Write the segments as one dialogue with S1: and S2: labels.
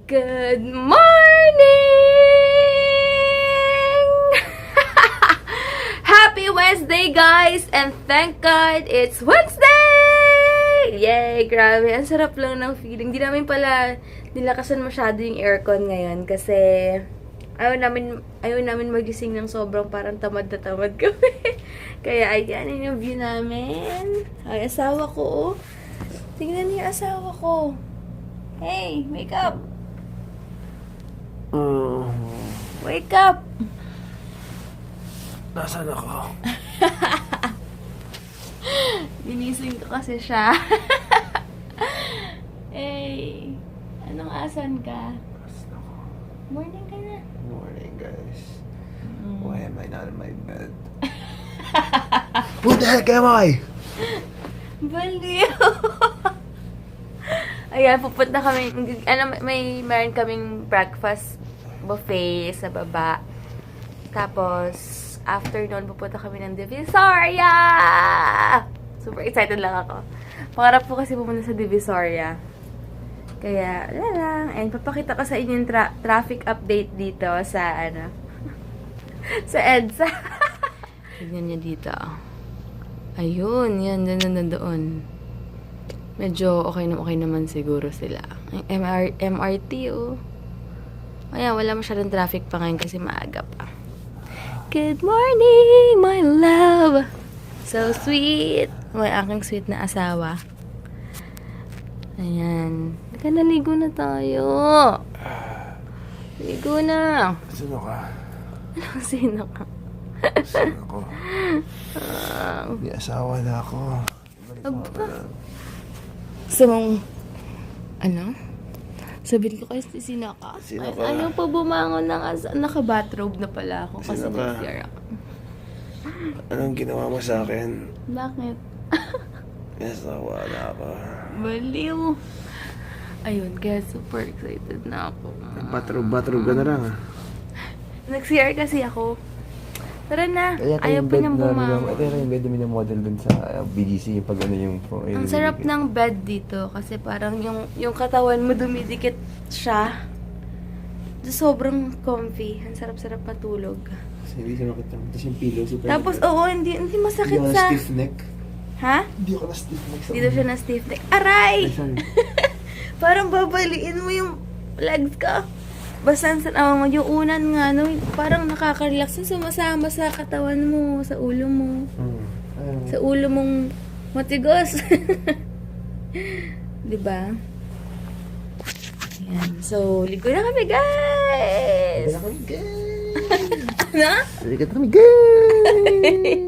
S1: Good morning! Happy Wednesday, guys! And thank God, it's Wednesday! Yay! Grabe, ang sarap lang ng feeling. Di namin pala nilakasan masyado yung aircon ngayon kasi ayaw namin magising ng sobrang parang tamad na tamad kami. Kaya ayan yung view namin. Ay, asawa ko, oh. Tingnan niyo yung asawa ko. Hey, wake up! Wake up!
S2: Nasaan ako?
S1: Ginising ko kasi siya. Hey, anong asan ka? Morning ka na.
S2: Morning, guys. Why am I not in my bed? Who the heck am I?
S1: Baliw! Ayan, pupunta kami. Meron kaming breakfast buffet sa baba. Tapos, after nun, pupunta kami ng Divisoria! Super excited lang ako. Pangarap po kasi pumunta sa Divisoria. Kaya, wala lang. And papakita ko sa inyo yung traffic update dito sa, sa EDSA. Tignan niyo dito. Ayun, yan, doon. Medyo okay naman siguro sila. Ang MRT, oh. Ayan, wala masyadong traffic pa ngayon kasi maaga pa. Good morning, my love! So sweet! May aking sweet na asawa. Ayan. Naligo na tayo. Ligo na.
S2: Sino ka?
S1: Anong sino ka?
S2: Sino ako? May asawa na ako.
S1: Aba. Gusto mong, sabihin ko kayo, sino ka?
S2: Sino ka?
S1: Ayaw pa bumangon ng naka-bathrobe na pala ako kasi
S2: Sino ka?
S1: nag-CR ako.
S2: Anong ginawa mo sa akin?
S1: Bakit?
S2: May asawa na ako.
S1: Baliw. Ayun, kaya super excited na ako.
S2: Bathrobe ka na lang, ah.
S1: Nag-CR kasi ako. Tara na. Ayaw pa niyang bumangon.
S2: Ito yung bed na model dun sa BGC, yung pag yung...
S1: Ang sarap ng bed dito kasi parang yung katawan mo dumidikit siya. Sobrang comfy. Ang sarap-sarap matulog.
S2: Hindi siya makita. Tapos yung pillow, super...
S1: Tapos, oo, hindi masakit
S2: Hindi ako
S1: sa...
S2: na stiff neck.
S1: Ha?
S2: Hindi ako na stiff neck.
S1: Dito siya na stiff neck. Aray!
S2: Ay, sorry.
S1: Parang babaliin mo yung legs ka. Basta yung unan nga, no? Parang nakaka-relax. Sumasama sa katawan mo, sa ulo mo. Sa ulo mong matigas. Diba? Ayan. So, ligo na kami, guys!
S2: Ligo na kami, guys!
S1: Ano?
S2: Ligo na kami, guys!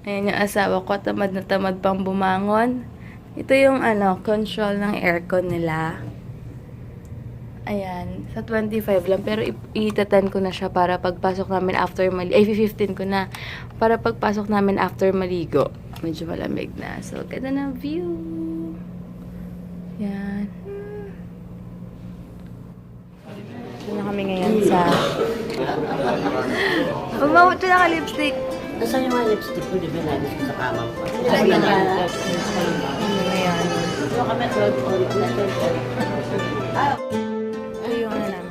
S1: Ayan yung asawa ko, tamad na tamad pang bumangon. Ito yung control ng aircon nila. Ayan, sa 25 lang. Pero itatan ko na siya para pagpasok namin after maligo. Ay, 15 ko na. Para pagpasok namin after maligo. Medyo malamig na. So, ganda ng view. Yan. Ito na kami ngayon sa... Umawot na naka-lipstick.
S3: Nasaan yung mga lipstick ko? Di ba lagi sa kama ko?
S1: Ano yan?
S3: Ito kami at ulit na ito.
S1: Ito yung namin.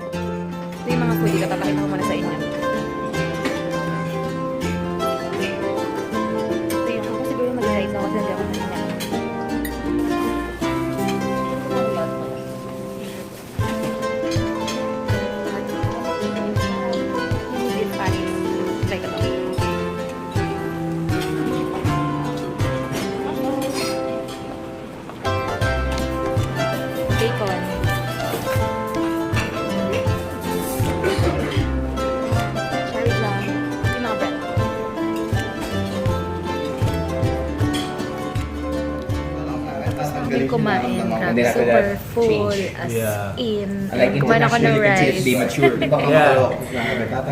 S1: Ito yung mga foodie. Kapapakita ko muna sa inyo. Ito yung ako siguro yung mag-realize ako kasi hindi ako nangyay. Beef patty. Try ko to. Bacon. Parmesan. Yung mga bread. Hindi kumain. Grabe, super full as in. Kumain ako ng rice.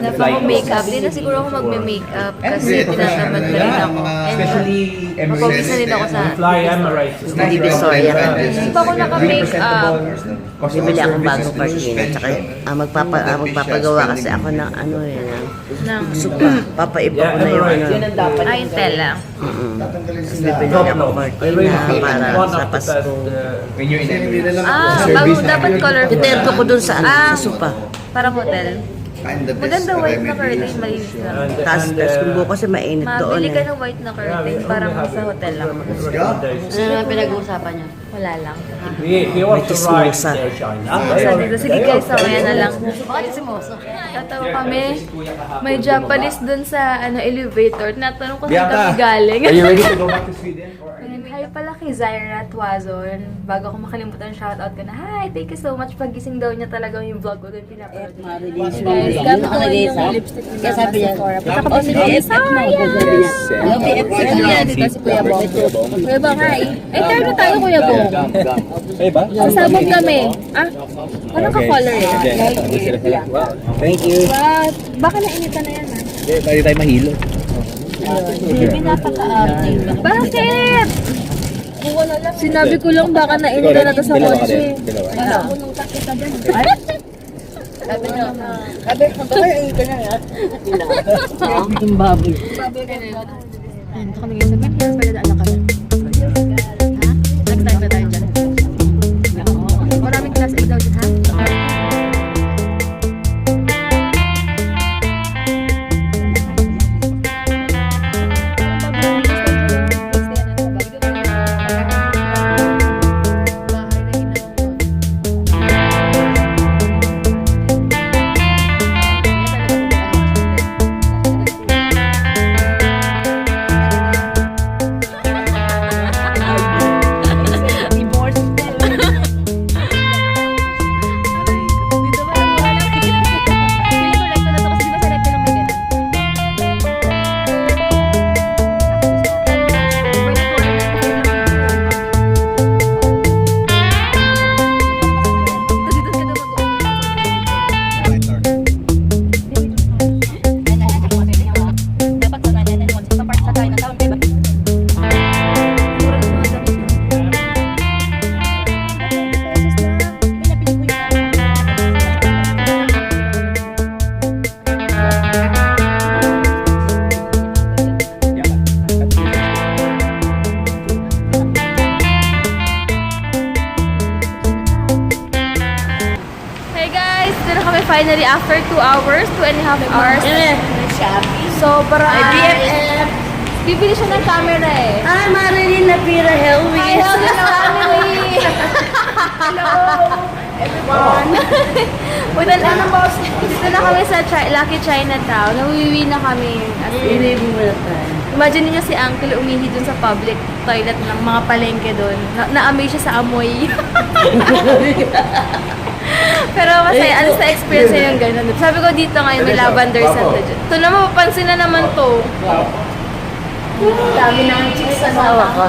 S1: Napaka-makeup. Hindi na siguro ako magme-makeup kasi tinatamad na rin ako. And
S4: Especially
S1: Mapawisa din ako sa
S4: Fly Emirates.
S3: Hindi Divisoria ka.
S1: Hindi pa ako naka-make up.
S3: Bibili akong bagong cortina. Tsaka magpapagawa kasi ako ng ano eh.
S1: ng
S3: Supa. Papaiba ko na yung ano.
S1: ay tela.
S3: Tapos bibili ako cortina para sa Pasko.
S4: When you're in
S1: Bago dapat colorful.
S3: Iterto ko dun sa, sa supa.
S1: Parang hotel. Maganda white na curtain, malinis lang.
S3: Tapos kung buko kasi mainit doon
S1: Mabili ka
S3: eh.
S1: ng white na curtain, parang sa hotel lang.
S3: Ano naman pinag-uusapan niyo?
S1: Wala lang.
S4: We also ride
S3: chismosa.
S4: Air China.
S1: Sa dito, sige guys, so kaya na lang. Tatawa kami, may Japanese dun sa elevator. Tinatanong ko saan kami galing.
S4: Are you ready to go back to Sweden?
S1: Hi pala kay Zaira Tuazon. Bago ko makalimutan, shoutout ko na, hi, thank you so much. Pagising daw niya talaga yung vlog ko doon pinapanood. Guys, gamit ko yung lipstick niya.
S3: Kaya sabi niya,
S1: Punta ka pa si dito si Kuya Bong. Kuya Bong, hi. Eh, tayo na tayo, Kuya Bong. Sasabog kami. Ah, parang ka-color eh.
S4: Thank you.
S1: Baka nainitan na yan, ha?
S4: Tayo tayo mahilo.
S1: Bakit? Sinabi ko lang baka nainitan na to sa kotse. Ano?
S3: yung baboy.
S1: Ano ka naging sabihin? Pwede na anak ka na. Ha? Nag-time na tayo dyan. Maraming class A daw dyan, ha? Finally, after 2 hours, 2.5 hours. Sobrang...
S3: BFF.
S1: Bibili siya ng camera eh.
S3: Ay, Marilyn Napira Helwis.
S1: Hi, hello, family! Hello, everyone! Punta na boss. Dito na kami sa Lucky Chinatown. Nawiwi na kami.
S3: Ilibing mo na tayo.
S1: Imagine niyo si Uncle umihi dun sa public toilet ng mga palengke dun. Na-amaze siya sa amoy. Pero masaya, ano sa experience niya yung gano'n. Sabi ko dito ngayon may lavender scent dyan. Ito na mapapansin na naman to.
S3: Dami na ang chicks sa sawa ko.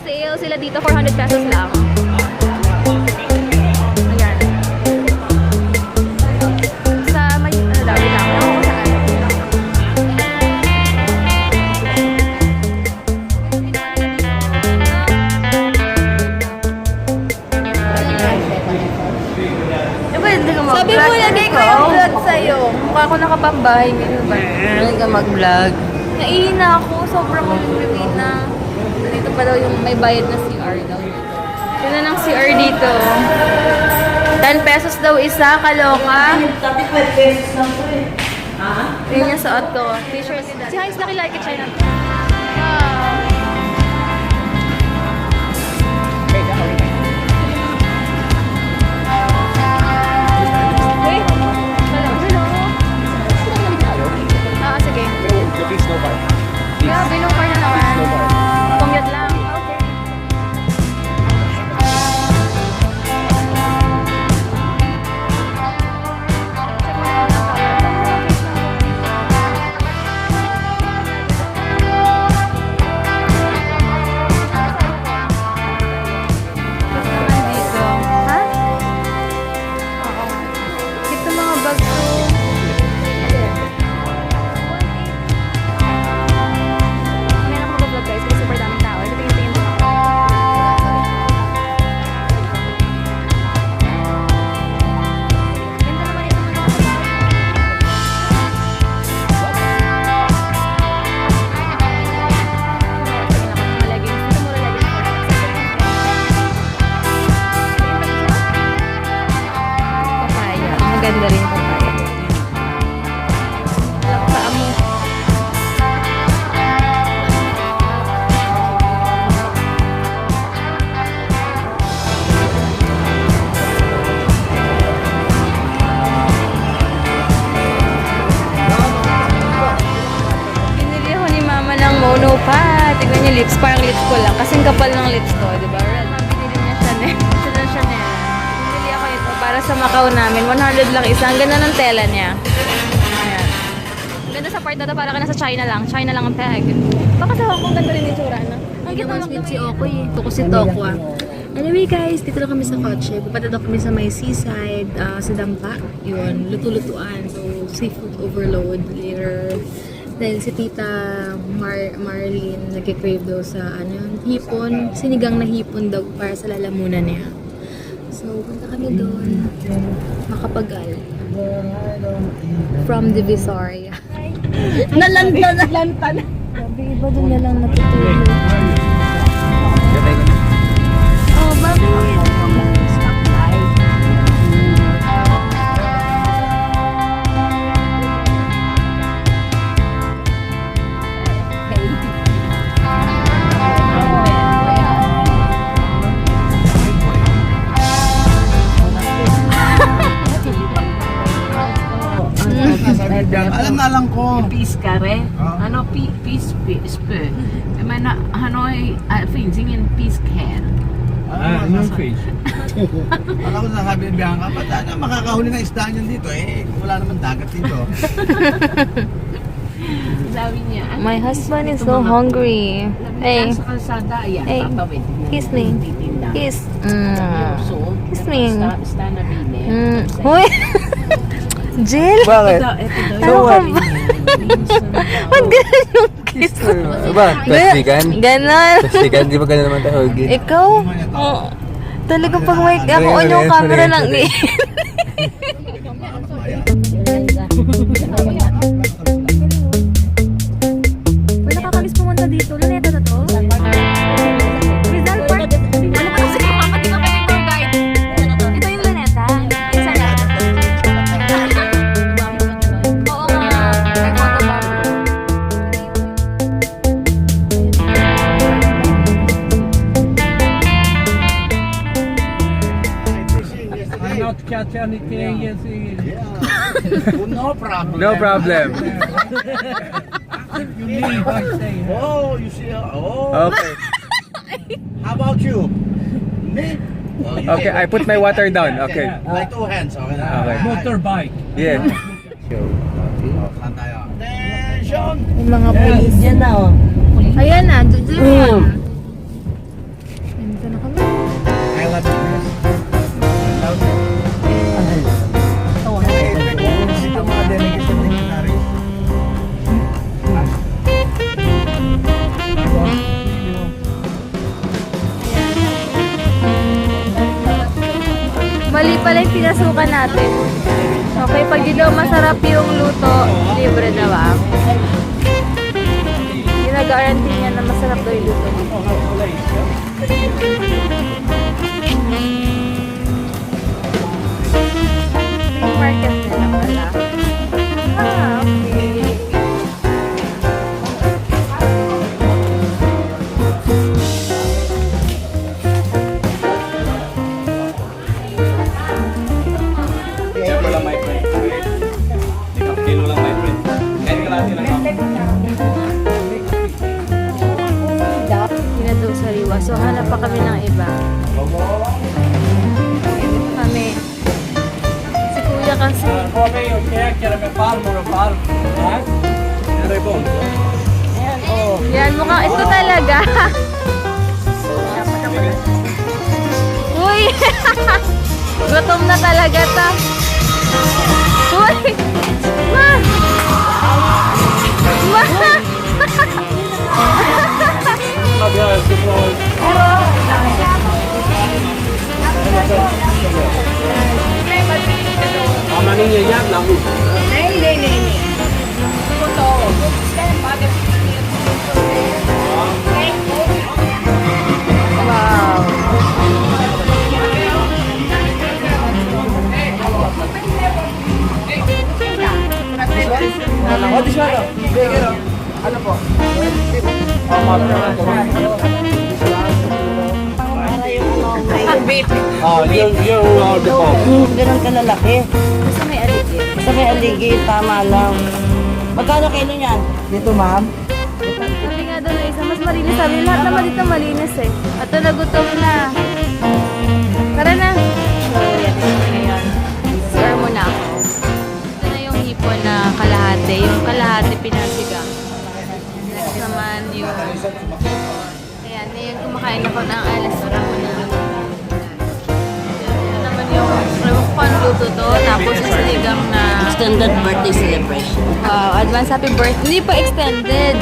S1: Sale sila dito, 400 pesos lang. Ayan. Sa may, ano daw, lang. Ako ko saan. Sabi mo, lagay ko yung vlog sa'yo. Mukha ko nakapambahay ngayon ba?
S3: Ano ka mag-vlog?
S1: Naiina ako, sobrang ulit na. Dito pa daw yung may bayad na CR daw. Yun na ng CR dito. 10 pesos daw isa, kaloka.
S3: Sabi 12 pesos lang po eh.
S1: Yun yung suot ko. T-shirt. Si Heinz nakilike China. Wow. Sige. Yeah, binong pa na naman. Commute lang. Okay. Ha? Oo. Ito mga bag ko. Pa, tignan niyo lips. Parang lips ko lang. Kasing kapal ng lips ko, di ba? Binili niya Chanel. Chanel. Binili ako ito para sa Macau namin. 100 lang isa. Ang ganda ng tela niya. Ayan. Ganda sa part na to. Para ka nasa China lang. China lang ang tag. Baka sa Hong Kong ganda rin yung tsura, no? Ang ganda lang sweet si Okoy. Ito ko si Tokwa. Anyway guys, dito lang kami sa kotse. Pupunta daw kami sa may seaside, sa Dampa. Yun, luto-lutuan. So, seafood overload later. Then si Tita Marlene nagkikrave daw sa hipon. Sinigang na hipon daw para sa lalamunan niya. So, punta kami doon. Makapagal. From Divisoria. Nalanta. Grabe, iba doon na lang natutulog. Oh, bakit?
S2: Alam na lang ko.
S5: Piskare. Ano, pispe. Men han har ju, finns ingen pisk här.
S4: Yung fish.
S2: Alam ko nasabi ng Bianca, ba't na makakahuli ng isda niyan dito? Wala naman dagat dito.
S5: Sabi niya,
S1: My husband is so hungry. Hey,
S5: sa kalsada, ayan,
S1: Hey,
S5: tatawid.
S1: kiss me.
S5: Titinda.
S1: Kiss.
S5: So,
S1: Kiss me.
S5: Sta na bine.
S1: Uy! Jill?
S2: Bakit?
S5: Ito
S1: Ano ka ba? Ba't ganun yung kiss?
S4: Ano ba? Plastikan?
S1: Ganon.
S4: Plastikan? Di ba ganun naman tayo?
S1: Ikaw? Oh, talagang pag may ako on yung camera lang ni. Wala nakakalis pumunta dito. Luneta na to? Rizal Park? Ano ba kasi kapatid ka pa yung tour guide? Ito yung Luneta? Isa na? Oo nga. May photo ba?
S4: I'm not catch anything.
S2: No problem.
S4: No problem.
S2: Oh, you see? Oh.
S4: Okay.
S2: How about you? Me? Oh, you
S4: Okay,
S2: take
S4: I put my water down. Okay.
S2: Like 2 hands. Okay.
S4: Okay.
S2: Motorbike.
S4: Yeah.
S2: Saan tayo? Attention!
S1: Yung mga pulis.
S3: Yan na oh.
S1: Ayan na, dito na. Dito na kami.
S2: I love you. Ito mga delegation dignitaries.
S1: Mali pala yung pinasukan natin. Okay, pag di daw masarap yung luto, libre na ba? Ginagarantin niya na masarap daw yung luto. Yung market nila pala. Ah, okay.
S4: Kilo lang, my friend. Kilo lang, my friend. Kahit kalahati lang ako.
S1: Yun na daw sariwa. So, hanap pa kami ng iba. Dito kami. Si kuya kasi.
S4: Come io chiacchiera per palmo, Rebon.
S1: Yan, mukhang ito talaga. Uy! Gutom na talaga ta. Uy! Ma! Ma!
S4: Ama ninyo yan, naku.
S1: Wow!
S2: Ano po?
S3: Para yung may
S4: Yung order ko.
S3: ganun kalalaki.
S1: Basta may aligid.
S3: Basta may aligid, tama lang. Magkano kilo niyan?
S2: Dito, ma'am.
S1: Sabi nga doon na isang malinis. Sabi, lahat naman dito malinis eh. Ito, nagutom na. Tara na. So, yan. Ngayon. Score muna ako. Ito na yung hipon na kalahati. Yung kalahati pinasigang. Next naman yung... Ayan, ngayon kumakain ako ng alas na muna. Ito naman yung... Alam ko kung ano luto to. Tapos yung sinigang na...
S3: Extended birthday celebration.
S1: Wow, advance happy birthday. Hindi pa extended.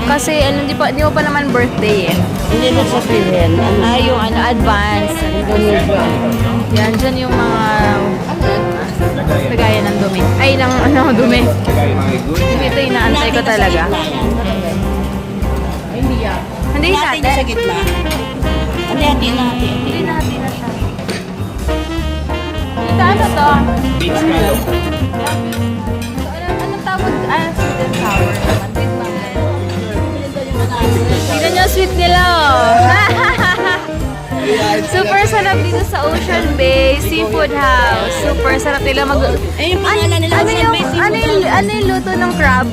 S1: Kasi ano, di mo pa naman birthday eh.
S3: Hindi na sabihin.
S1: Yung ano, advance. Yan, dyan yung mga lagayan ng dumi. Ay, ng ano, dumi. Ito inaantay ko talaga. Hindi
S3: Natin sa
S1: natin.
S3: gitna. Hati-hati natin.
S1: Hindi natin na siya. Ito ano to?
S4: Beach scallop.
S1: Anong tawag? Sweet and sour. Sweet mango. Tignan nyo, sweet nila oh. Super sarap dito sa Ocean Bay Seafood House. Super sarap nila mag...
S3: Yung pangalan nila, Ocean Bay Seafood
S1: ano yung luto ng crab?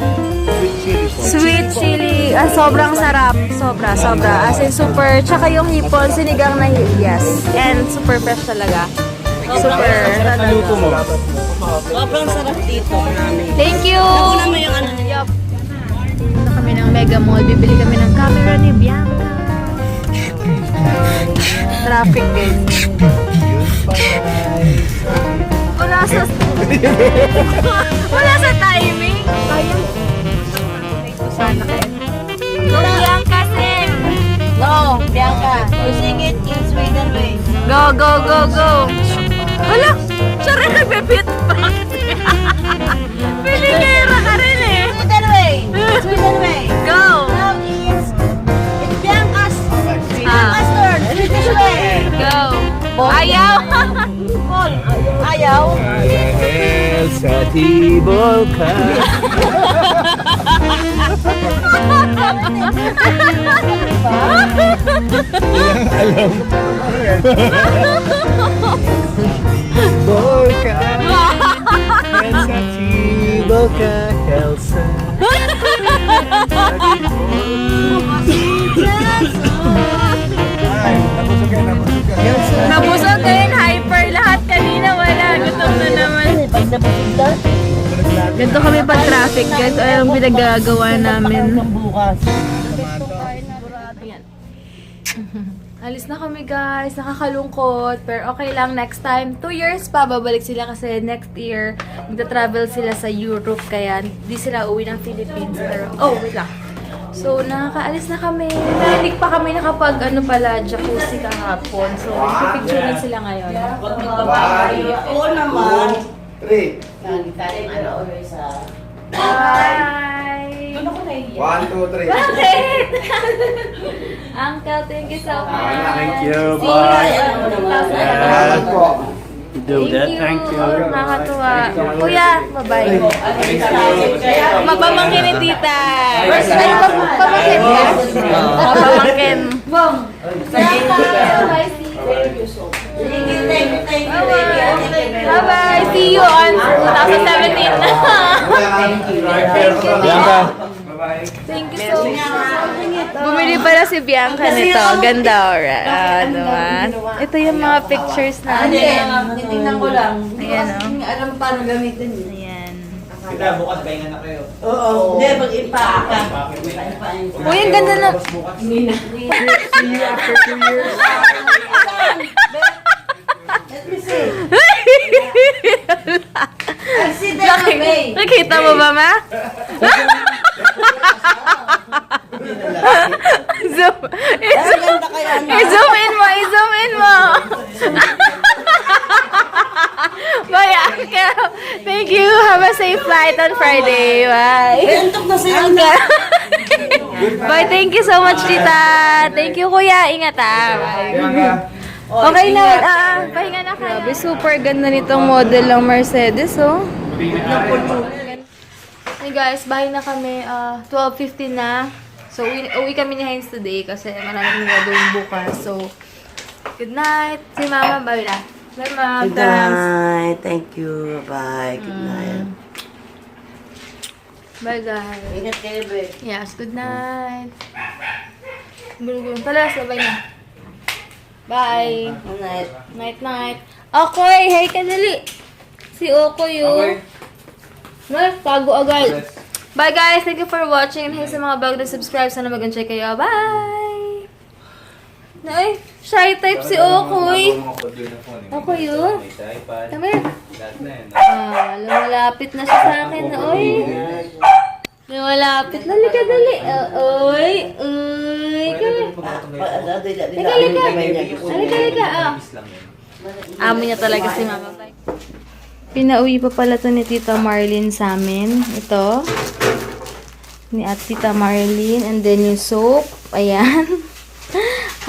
S1: Sweet chili. Sobrang sarap. Sobra. As in super. Tsaka yung hipon, sinigang na yes. And super fresh talaga. Super.
S4: Naluto mo.
S3: Sobrang sarap dito.
S1: Thank you!
S3: Una mo yung ano nila.
S1: Yup. Dito kami ng Mega Mall. Bibili kami ng camera ni Bianca. Traffic game. Wala sa... Wala sa timing. Ayun. Sana kayo. Go, Bianca, sing!
S3: No, Bianca. You sing it in Sweden way.
S1: Go! Wala! Siya rin nagbe-beat box. Piligera ka rin eh.
S3: Sweden way. Sweden way.
S1: Go!
S3: Now it's Bianca's
S1: Ah.
S3: turn. Swedish way.
S1: Go! Ayaw!
S3: Paul, ayaw.
S4: Sa tibol ka. Alam. Tibol ka. Sa tibol ka, Elsa.
S1: Nabusog kayo, hyper lahat kanina, wala. Gutom na naman.
S3: Pag napasig ka,
S1: Ganito kami pag traffic, guys. Ay, ang pinagagawa namin.
S3: bukas.
S1: Alis na kami, guys. Nakakalungkot. Pero okay lang. Next time, 2 years pa, babalik sila kasi next year, magta-travel sila sa Europe. Kaya, di sila uwi ng Philippines. Pero, oh, wait lang. So, nakakaalis na kami. Hindi pa kami nakapag, jacuzzi kahapon. So, nagpipicturean sila ngayon.
S3: Oo naman.
S2: 3.
S1: Bye!
S2: 1, 2, 3.
S1: Bakit? Uncle, thank you so much.
S4: Thank you. Bye.
S2: Salamat po.
S4: Do that. Thank you.
S1: Nakakatuwa. Kuya, bye-bye. Magpamangkin ni tita. Ay, pamangkin ka? Pamangkin. Bong. Bye-bye. Bye-bye. See you on 2017.
S4: Bianca.
S1: Thank you so much. Bumili pala si Bianca nito. Ganda, alright. Naman. Ito yung mga pictures namin.
S3: Titingnan ko lang.
S1: Ayan, oh.
S3: Alam paano gamitin yun.
S1: Ayan.
S4: Kita bukas pahinga na kayo.
S3: Oo. Hindi, mag-ipa-apa.
S1: Uy, ang ganda na.
S2: See you after 2 years.
S3: Let me see. I see them away.
S1: Nakita mo ba, ma? Zoom.
S3: Ganda kaya na.
S1: I-zoom in mo, i-zoom in mo. Bye, Uncle. Thank you. Have a safe flight on Friday. Bye.
S3: Antok na sa'yo.
S1: Uncle. Bye, thank you so much, tita. Thank you, kuya. Ingat, Bye. Okay na, pahinga na kayo. Grabe, super ganda nitong model ng Mercedes, oh. Hey guys, bahay na kami. 12:15 na. So, uwi kami ni Heinz today kasi maraming gagawin bukas. So, good night. Si Mama, bye na. Bye, Mama.
S3: Good night. Thank you. Bye. Good night.
S1: Bye, guys.
S3: Ingat kayo, babe.
S1: Yes, good night. Gulong-gulong. Tala, sabay na. Bye. Night. Okoy, hey ka dali. Si Okoy yun. Mas, tago agad. Bye guys, thank you for watching. And hey sa mga bago na subscribe, sana mag-enjoy kayo. Bye! Ay, shy type si Okoy. Okoy yun. Come here. Lumalapit na siya sa akin na, oy. Lumalapit. Dali ka, dali. Oy. Halika. Amo niya talaga si Mama. Pinauwi pa pala to ni Tita Marlene sa amin. Ito. Ni at Tita Marlene. And then yung soap. Ayan.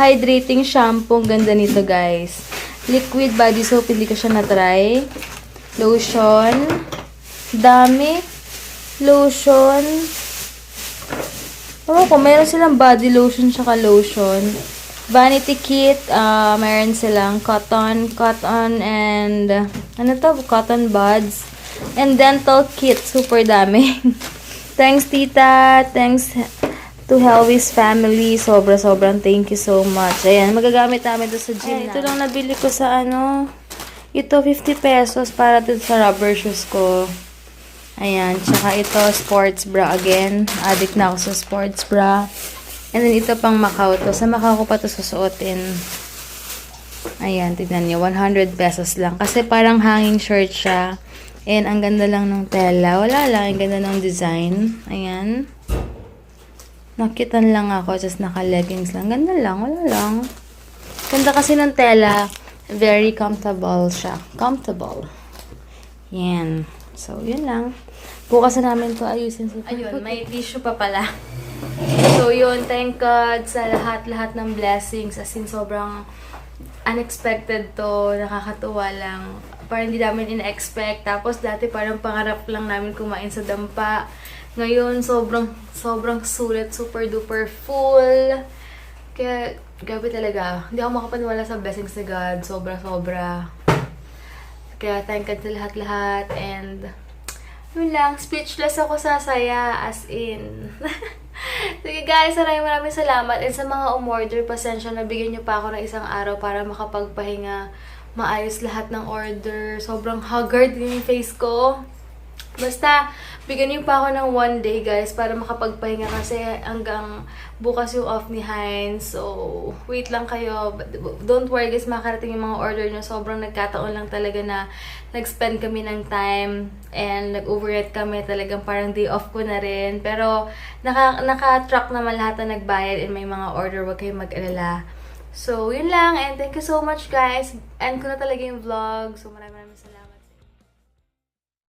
S1: Hydrating shampoo. Ang ganda nito, guys. Liquid body soap. Hindi ko siya na-try. Lotion. Dami. Lotion. Ewan ko, meron silang body lotion tsaka lotion. Vanity kit, meron silang cotton and, cotton buds. And dental kit, super dami. Thanks, Tita. Thanks to Helvis family. Sobrang thank you so much. Ayan, magagamit namin ito sa gym. Ito lang nabili ko sa ito 50 pesos para dito sa rubber shoes ko. Ayan, tsaka ito sports bra again. Addict na ako sa sports bra. And then ito pang Macau to. Sa Macau ko pa to susuotin. Ayan, tignan niyo. 100 pesos lang. Kasi parang hanging shirt siya. And ang ganda lang ng tela. Wala lang. Ang ganda ng design. Ayan. Nakitan lang ako. Just naka-leggings lang. Ganda lang. Wala lang. Ganda kasi ng tela. Very comfortable siya. Comfortable. Yan. So, yun lang. Bukas na namin to ayusin. Ayun, may tissue pa pala. So, yun. Thank God sa lahat ng blessings. As in, sobrang unexpected to. Nakakatuwa lang. Parang hindi namin ina-expect. Tapos, dati parang pangarap lang namin kumain sa dampa. Ngayon, sobrang sulit. Super duper full. Kaya, grabe talaga. Hindi ako makapaniwala sa blessings ni God. Sobra. Kaya, thank God sa lahat-lahat. And, yun lang. Speechless ako sa saya. As in. Sige guys, maraming salamat. And sa mga umorder, pasensya na bigyan nyo pa ako ng isang araw para makapagpahinga. Maayos lahat ng order. Sobrang haggard yung face ko. Basta, bigyan niyo pa ako ng 1 day guys para makapagpahinga kasi hanggang bukas yung off ni Heinz. So, wait lang kayo. Don't worry guys, makarating yung mga order nyo. Sobrang nagkataon lang talaga na nag-spend kami ng time and nag-overnight kami. Talagang parang day off ko na rin. Pero, naka-track naman lahat na nagbayad and may mga order. Huwag kayong mag-alala. So, yun lang. And thank you so much guys. End ko na talaga yung vlog. So, maraming salamat.